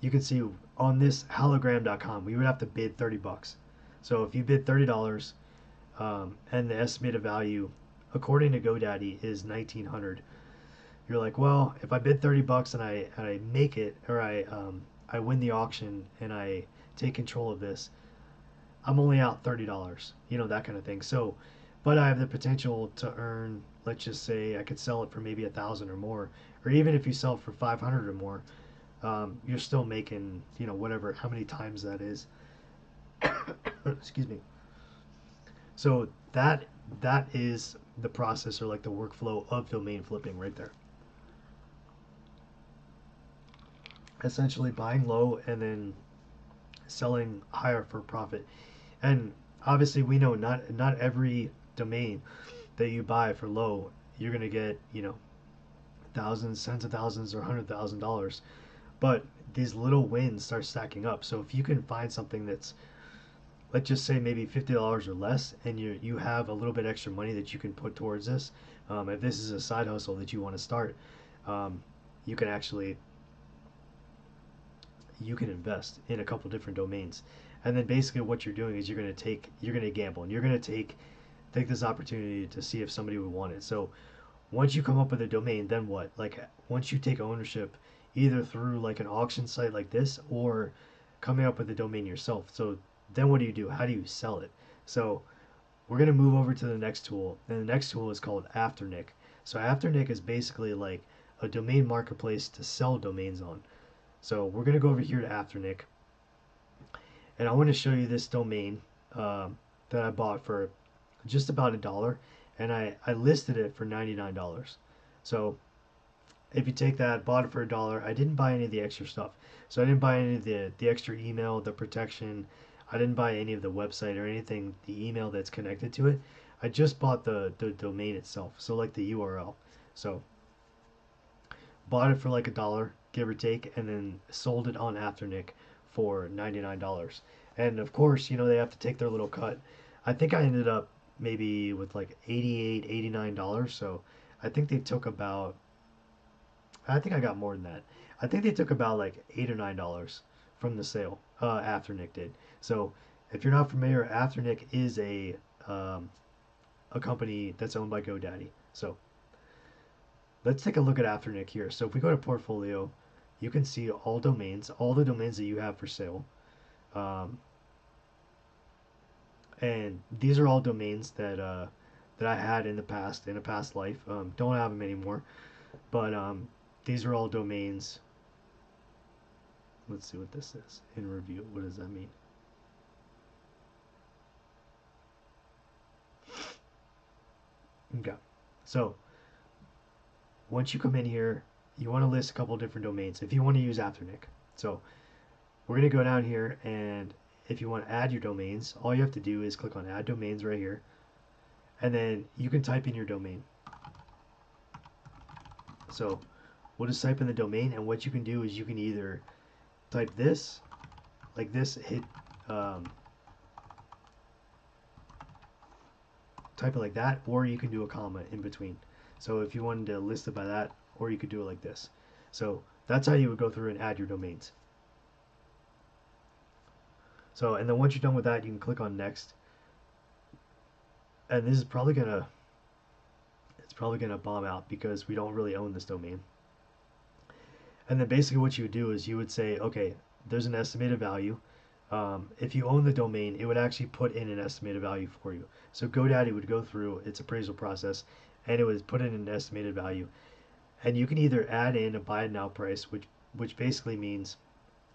you can see on this hologram.com, we would have to bid 30 bucks. So if you bid $30, and the estimated value according to GoDaddy is 1900, you're like, well, if I bid 30 bucks and I make it, or I win the auction and I take control of this, I'm only out $30, that kind of thing. So, but I have the potential to earn, let's just say I could sell it for maybe 1,000 or more, or even if you sell it for 500 or more, you're still making, whatever, how many times that is. Excuse me. So that is the process, or like the workflow of domain flipping right there. Essentially buying low and then selling higher for profit. And obviously we know not every domain that you buy for low you're going to get, thousands, tens of thousands, or $100,000. But these little wins start stacking up. So if you can find something that's, let's just say maybe $50 or less, and you have a little bit extra money that you can put towards this, if this is a side hustle that you want to start, um, you can actually you can invest in a couple different domains. And then basically what you're doing is you're going to gamble, and you're going to take this opportunity to see if somebody would want it. So once you come up with a domain, then what? Like once you take ownership, either through like an auction site like this, or coming up with a domain yourself. So then what do you do? How do you sell it? So we're going to move over to the next tool, and the next tool is called Afternick. So Afternick is basically like a domain marketplace to sell domains on. So we're going to go over here to Afternick, and I want to show you this domain that I bought for just about $1, and I listed it for $99. So if you take that, bought it for $1, I didn't buy any of the extra stuff. So I didn't buy any of the extra email, the protection. I didn't buy any of the website or anything, the email that's connected to it. I just bought the domain itself, so like the URL. So bought it for like $1, give or take, and then sold it on Afternick for $99. And of course, you know, they have to take their little cut. I think I ended up maybe with like $88, $89. So I think they took about, I think I got more than that. I think they took about like $8 or $9 from the sale. Afternick did. So if you're not familiar, Afternick is a company that's owned by GoDaddy. So let's take a look at Afternick here. So if we go to portfolio, you can see all the domains that you have for sale. Um, and these are all domains that I had in a past life. Don't have them anymore, but these are all domains. Let's see what this is in review. What does that mean? Okay, so once you come in here, you want to list a couple different domains if you want to use Afternick. So we're going to go down here, and if you want to add your domains, all you have to do is click on Add Domains right here, and then you can type in your domain. So we'll just type in the domain, and what you can do is you can either type this, like this, hit type it like that, or you can do a comma in between. So if you wanted to list it by that, or you could do it like this. So that's how you would go through and add your domains. So, and then once you're done with that, you can click on next. And this is probably gonna, it's probably gonna bomb out because we don't really own this domain. And then basically what you would do is you would say, okay, there's an estimated value. If you own the domain, it would actually put in an estimated value for you. So GoDaddy would go through its appraisal process, and it would put in an estimated value. And you can either add in a buy it now price, which basically means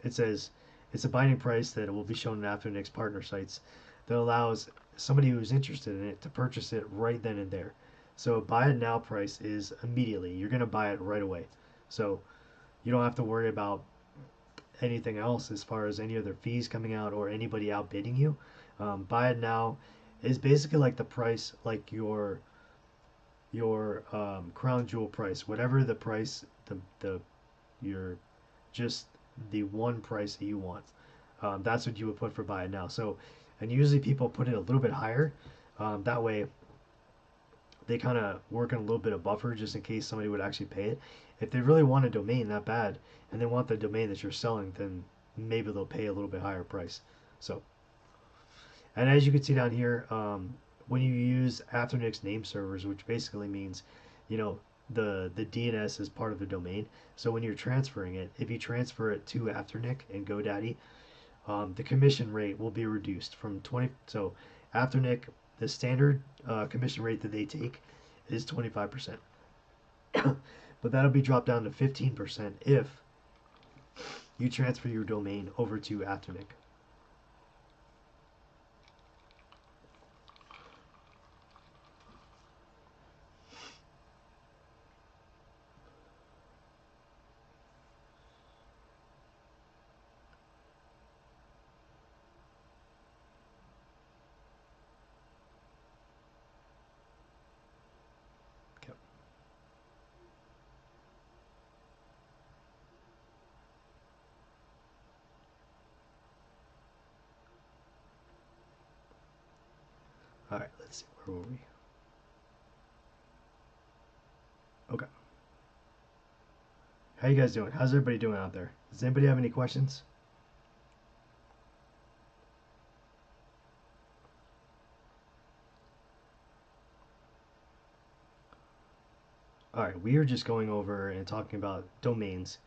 it says it's a binding price that will be shown in Afternick's partner sites that allows somebody who's interested in it to purchase it right then and there. So a buy it now price is immediately. You're going to buy it right away. So you don't have to worry about anything else as far as any other fees coming out or anybody outbidding you. Buy it now is basically like the price, like your crown jewel price, whatever the price, the your just the one price that you want. That's what you would put for buy it now. So, and usually people put it a little bit higher. That way, they kind of work in a little bit of buffer just in case somebody would actually pay it. If they really want a domain that bad and they want the domain that you're selling, then maybe they'll pay a little bit higher price. So, and as you can see down here, when you use Afternick's name servers, which basically means, you know, the DNS is part of the domain. So when you're transferring it, if you transfer it to Afternick and GoDaddy, the commission rate will be reduced from 20. So Afternick, the standard commission rate that they take is 25%, but that'll be dropped down to 15% if you transfer your domain over to Afternick. Okay. All right, let's see, where were we? Okay. How you guys doing? How's everybody doing out there? Does anybody have any questions? All right, we are just going over and talking about domains,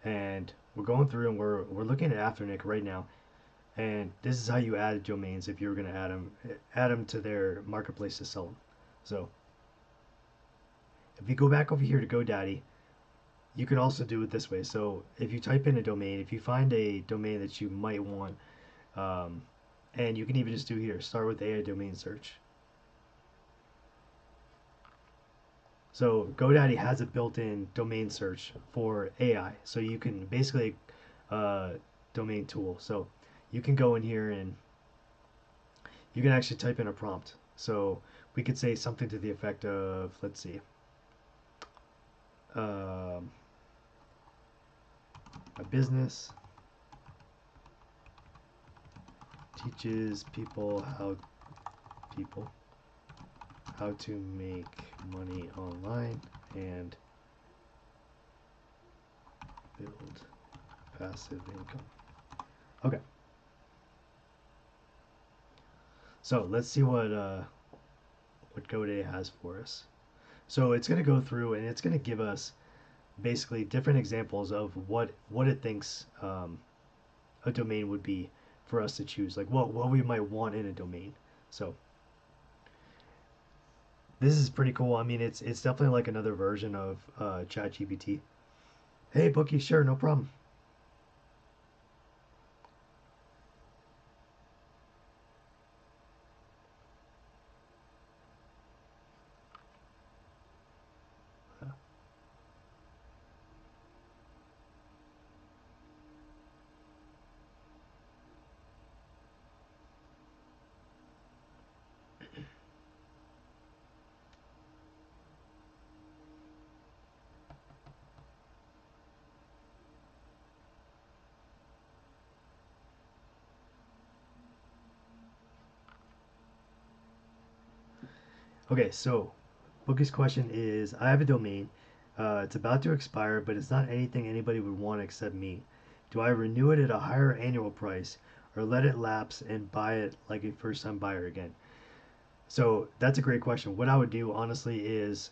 and we're going through and we're looking at Afternic right now, and this is how you add domains if you were going to add them to their marketplace to sell them. So if you go back over here to GoDaddy, you can also do it this way. So if you type in a domain, if you find a domain that you might want, um, and you can even just do here, start with AI domain search. So GoDaddy has a built-in domain search for AI. So you can basically domain tool. So you can go in here and you can actually type in a prompt. So we could say something to the effect of, let's see, um, a business teaches people how to make money online and build passive income. Okay. So let's see what GoDaddy has for us. So it's going to go through and it's going to give us basically different examples of what it thinks a domain would be for us to choose, like what we might want in a domain. So this is pretty cool. I mean, it's definitely like another version of ChatGPT. Hey, Bookie, sure, no problem. Okay, so Bookie's question is, I have a domain. It's about to expire, but it's not anything anybody would want except me. Do I renew it at a higher annual price or let it lapse and buy it like a first time buyer again? So that's a great question. What I would do honestly is,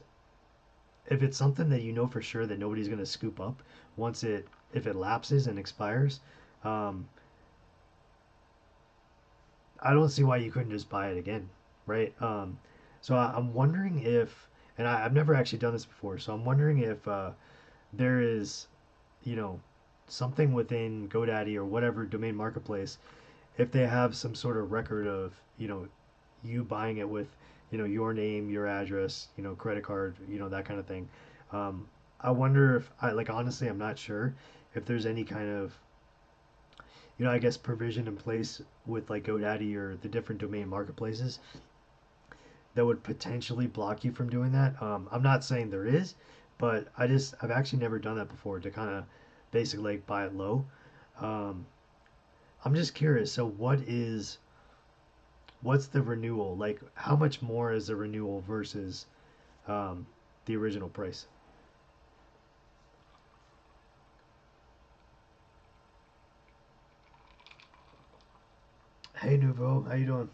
if it's something that you know for sure that nobody's going to scoop up if it lapses and expires, um, I don't see why you couldn't just buy it again, right? So I'm wondering if, and I've never actually done this before, so I'm wondering if there is, you know, something within GoDaddy or whatever domain marketplace, if they have some sort of record of, you buying it with, your name, your address, credit card, that kind of thing. Um, I wonder if like honestly, I'm not sure if there's any kind of, I guess provision in place with like GoDaddy or the different domain marketplaces that would potentially block you from doing that. I'm not saying there is, but I've actually never done that before to kind of basically like buy it low. Um, I'm just curious. So what's the renewal? Like how much more is the renewal versus um, the original price? Hey Nuvo, how you doing?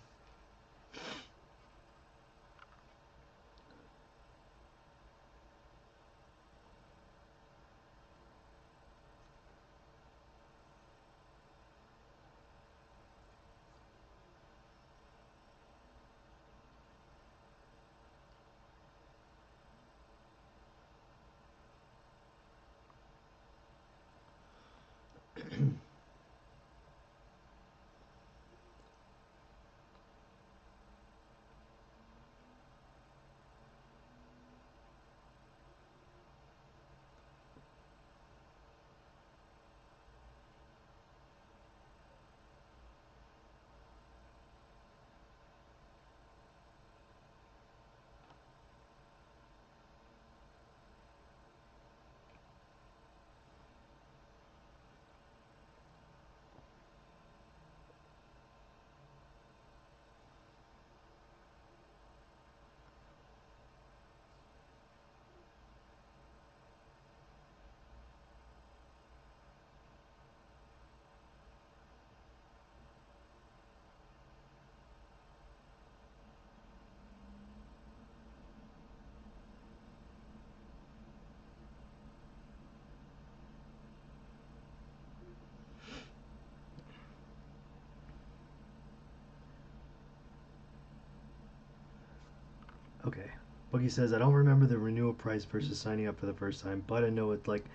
Okay. Boogie says, I don't remember the renewal price versus signing up for the first time, but I know it's like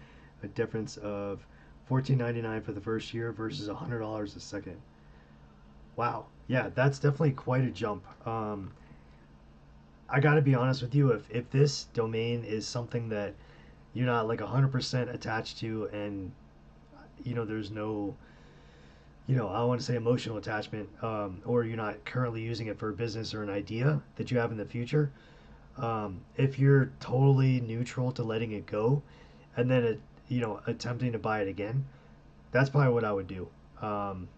a difference of $14.99 for the first year versus $100 a second. Wow. Yeah, that's definitely quite a jump. I gotta be honest with you, if this domain is something that you're not like 100% attached to, and there's no, I want to say emotional attachment, or you're not currently using it for a business or an idea that you have in the future, if you're totally neutral to letting it go, and then attempting to buy it again, that's probably what I would do. Um,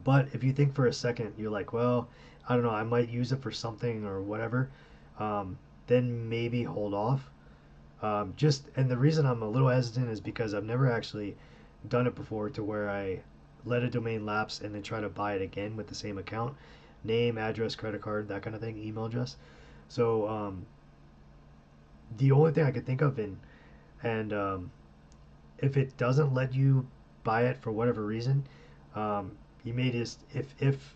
but if you think for a second, you're like, well, I don't know, I might use it for something or whatever, um, then maybe hold off. And the reason I'm a little hesitant is because I've never actually done it before to where I let a domain lapse and then try to buy it again with the same account, name, address, credit card, that kind of thing, email address. So the only thing I could think of, and if it doesn't let you buy it for whatever reason, um, you may just if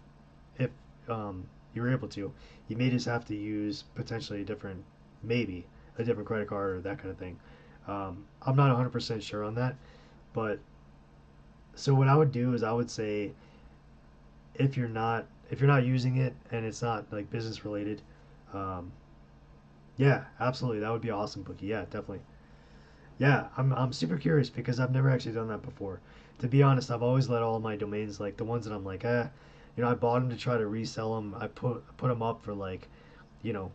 you're able to, you may just have to use potentially maybe a different credit card or that kind of thing. I'm not 100% sure on that, but so what I would do is I would say if you're not using it and it's not like business related, um, yeah, absolutely, that would be awesome, Bookie. Yeah, definitely. Yeah, I'm super curious because I've never actually done that before. To be honest, I've always let all my domains, like the ones that I'm like, I bought them to try to resell them. I put them up for like,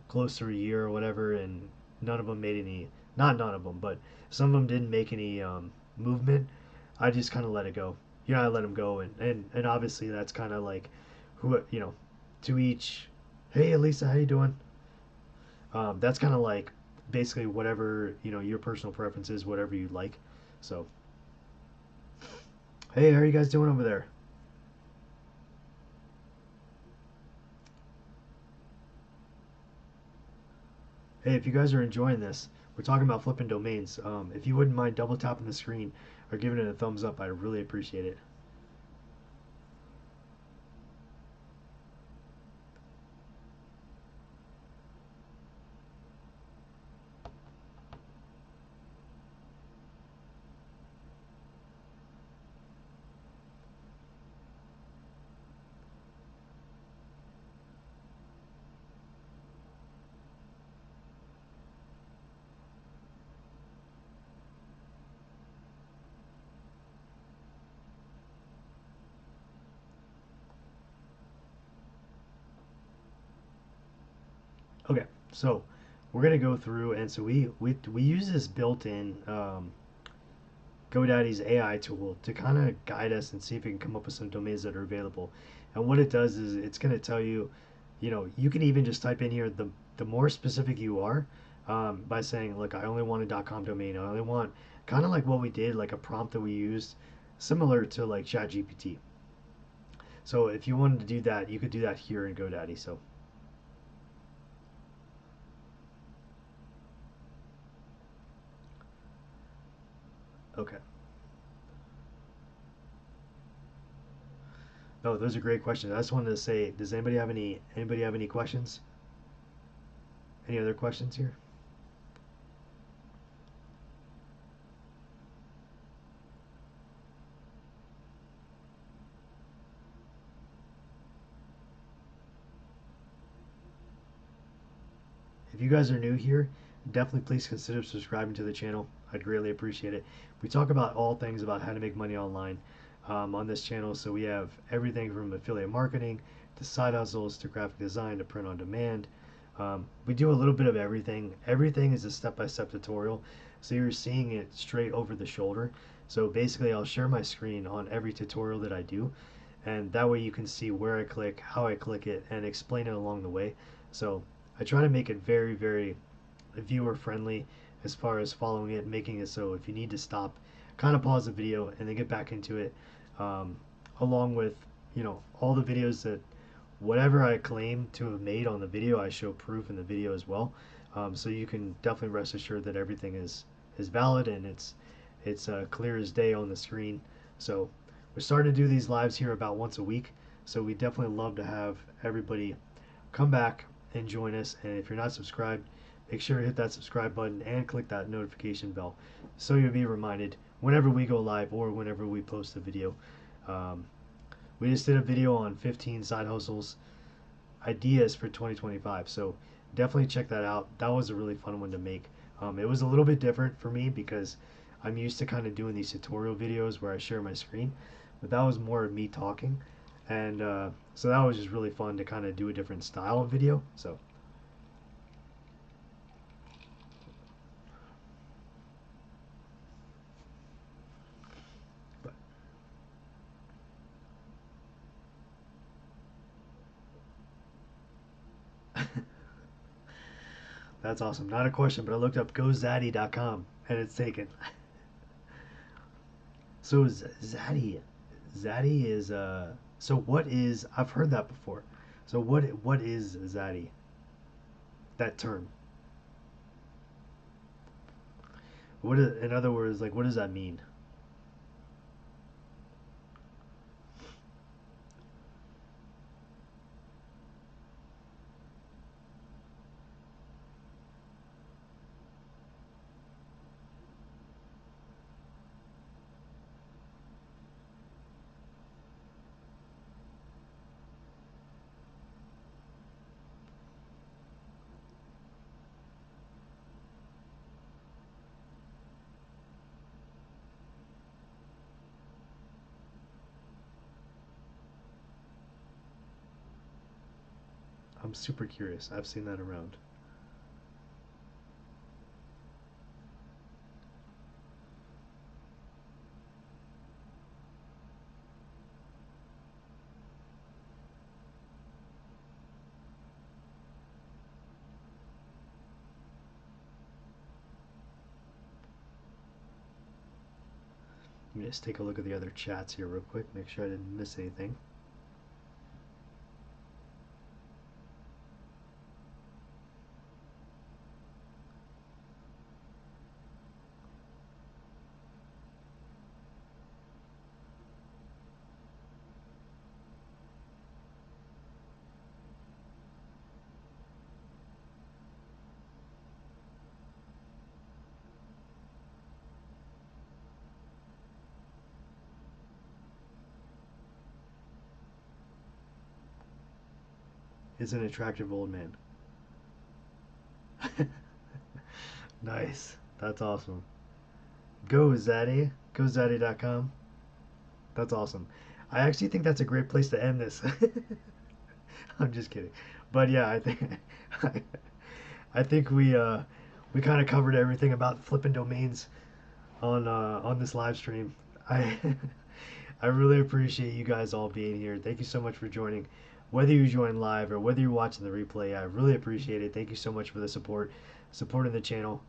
close to a year or whatever, and none of them made any. Not none of them, but some of them didn't make any movement. I just kind of let it go. I let them go, and obviously that's kind of like, to each. Hey, Elisa, how you doing? That's kind of like basically whatever your personal preferences, whatever you like. So, hey, how are you guys doing over there? Hey, if you guys are enjoying this, we're talking about flipping domains. If you wouldn't mind double tapping the screen or giving it a thumbs up, I'd really appreciate it. Okay, so we're gonna go through, and so we use this built-in GoDaddy's AI tool to kind of guide us and see if we can come up with some domains that are available. And what it does is it's going to tell you, you can even just type in here the more specific you are, by saying, look, I only want a .com domain. I only want kind of like what we did, like a prompt that we used, similar to like ChatGPT. So if you wanted to do that, you could do that here in GoDaddy. So okay. Oh, those are great questions. I just wanted to say, does anybody have any questions? Any other questions here? If you guys are new here, definitely please consider subscribing to the channel. I'd greatly appreciate it. We talk about all things about how to make money online on this channel. So we have everything from affiliate marketing to side hustles to graphic design to print on demand. We do a little bit of everything. Everything is a step-by-step tutorial, so you're seeing it straight over the shoulder. So basically, I'll share my screen on every tutorial that I do, and that way you can see where I click, how I click it, and explain it along the way. So I try to make it very, very viewer friendly as far as following it, making it so if you need to stop, kind of pause the video and then get back into it, um, along with all the videos that whatever I claim to have made on the video, I show proof in the video as well. So you can definitely rest assured that everything is valid and it's clear as day on the screen. So we're starting to do these lives here about once a week. So we definitely love to have everybody come back and join us. And if you're not subscribed, make sure to hit that subscribe button and click that notification bell so you'll be reminded whenever we go live or whenever we post a video. Um, we just did a video on 15 side hustles ideas for 2025, so definitely check that out. That was a really fun one to make. It was a little bit different for me because I'm used to kind of doing these tutorial videos where I share my screen, but that was more of me talking, and so that was just really fun to kind of do a different style of video. So that's awesome. Not a question, but I looked up gozaddy.com and it's taken. So Zaddy is so what is, I've heard that before. So what is Zaddy? That term. What is, in other words, like what does that mean? I'm super curious. I've seen that around. Let me just take a look at the other chats here real quick, make sure I didn't miss anything. Is an attractive old man. Nice. That's awesome. Go Zaddy. GoZaddy.com. That's awesome. I actually think that's a great place to end this. I'm just kidding. But yeah, I think I think we kind of covered everything about flipping domains on this live stream. I I really appreciate you guys all being here. Thank you so much for joining. Whether you join live or whether you're watching the replay, I really appreciate it. Thank you so much for the supporting the channel.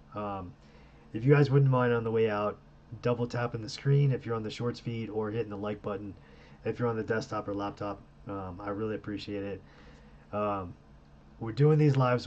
If you guys wouldn't mind on the way out, double tapping the screen if you're on the shorts feed or hitting the like button if you're on the desktop or laptop. I really appreciate it. We're doing these lives once